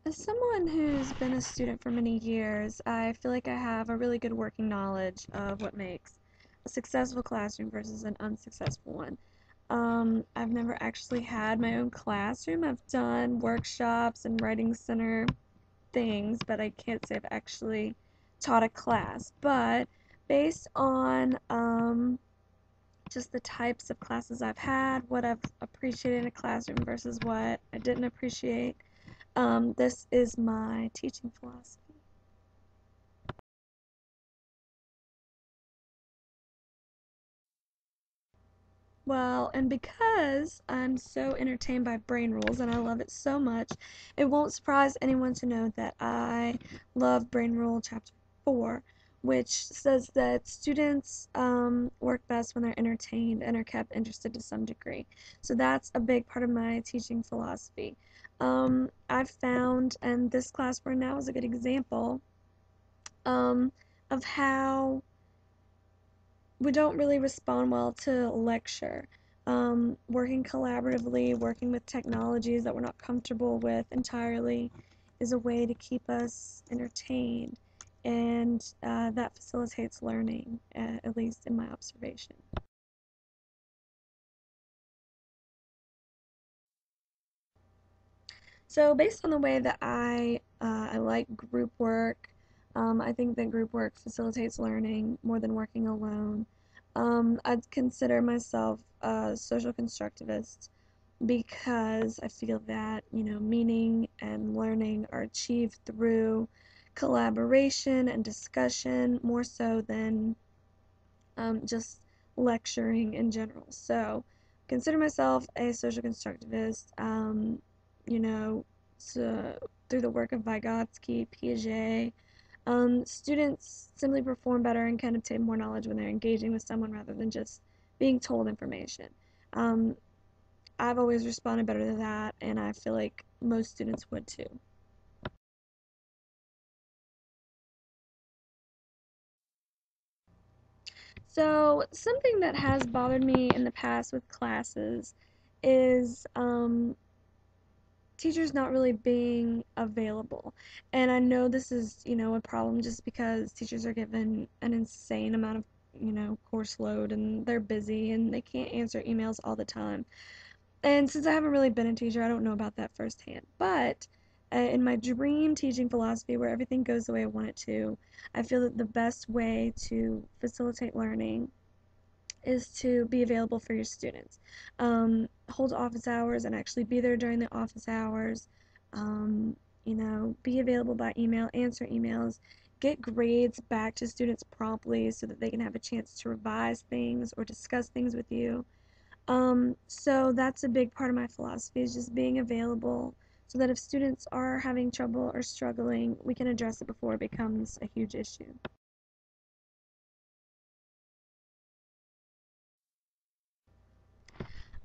As someone who's been a student for many years, I feel like I have a really good working knowledge of what makes a successful classroom versus an unsuccessful one. I've never actually had my own classroom. I've done workshops and writing center things, but I can't say I've actually taught a class. But based on just the types of classes I've had, what I've appreciated in a classroom versus what I didn't appreciate, this is my teaching philosophy. Well, and because I'm so entertained by brain rules and I love it so much, it won't surprise anyone to know that I love Brain Rule Chapter 4, which says that students work best when they're entertained and are kept interested to some degree. So that's a big part of my teaching philosophy. I've found, and this class we're in now is a good example, um, of how we don't really respond well to lecture. Working collaboratively, working with technologies that we're not comfortable with entirely is a way to keep us entertained, and that facilitates learning, at least in my observation. So based on the way that I like group work, I think that group work facilitates learning more than working alone. I'd consider myself a social constructivist because I feel that, meaning and learning are achieved through collaboration and discussion more so than just lecturing in general. So, consider myself a social constructivist. You know, so through the work of Vygotsky, Piaget, students simply perform better and can obtain more knowledge when they're engaging with someone rather than just being told information. Um, I've always responded better to that, and I feel like most students would too. So, something that has bothered me in the past with classes is teachers not really being available. And I know this is, a problem just because teachers are given an insane amount of, course load and they're busy and they can't answer emails all the time. And since I haven't really been a teacher, I don't know about that firsthand. But in my dream teaching philosophy, where everything goes the way I want it to, I feel that the best way to facilitate learning is to be available for your students. Hold office hours and actually be there during the office hours. Um, be available by email, answer emails, get grades back to students promptly so that they can have a chance to revise things or discuss things with you. So that's a big part of my philosophy is just being available so that if students are having trouble or struggling, we can address it before it becomes a huge issue.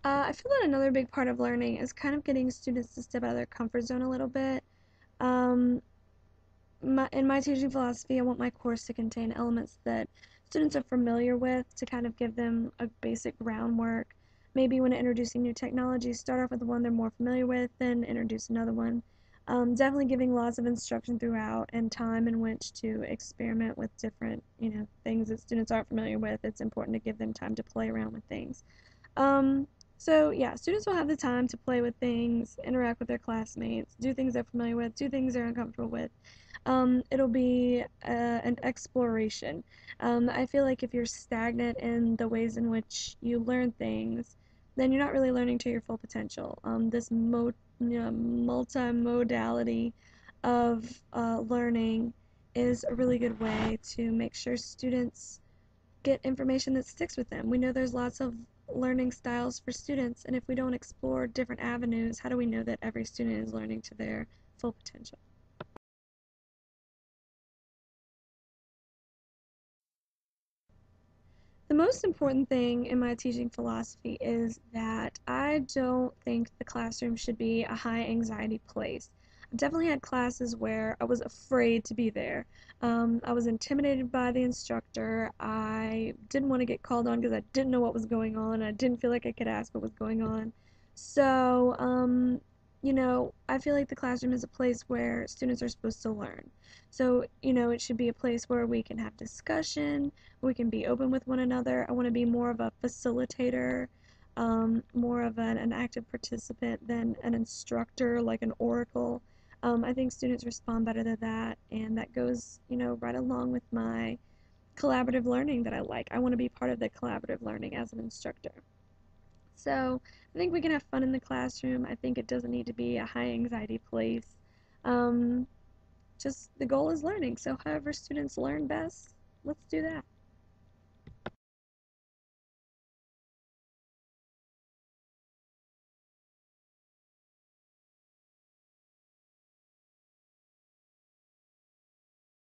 I feel that another big part of learning is kind of getting students to step out of their comfort zone a little bit. Um, in my teaching philosophy, I want my course to contain elements that students are familiar with to kind of give them a basic groundwork. Maybe when introducing new technologies, start off with the one they're more familiar with, then introduce another one. Definitely giving lots of instruction throughout and time in which to experiment with different, things that students aren't familiar with. It's important to give them time to play around with things. Um, so yeah, students will have the time to play with things, interact with their classmates, do things they're familiar with, do things they're uncomfortable with. It'll be an exploration. I feel like if you're stagnant in the ways in which you learn things, then you're not really learning to your full potential. This multimodality of learning is a really good way to make sure students get information that sticks with them. We know there's lots of learning styles for students, and if we don't explore different avenues, how do we know that every student is learning to their full potential? The most important thing in my teaching philosophy is that I don't think the classroom should be a high anxiety place. I've definitely had classes where I was afraid to be there. I was intimidated by the instructor. I didn't want to get called on because I didn't know what was going on. I didn't feel like I could ask what was going on. So, I feel like the classroom is a place where students are supposed to learn. So, it should be a place where we can have discussion, we can be open with one another. I want to be more of a facilitator, more of an active participant than an instructor, like an oracle. I think students respond better to that, and that goes, right along with my collaborative learning that I like. I want to be part of the collaborative learning as an instructor. So I think we can have fun in the classroom. I think it doesn't need to be a high anxiety place. Um, just the goal is learning. So however students learn best, let's do that.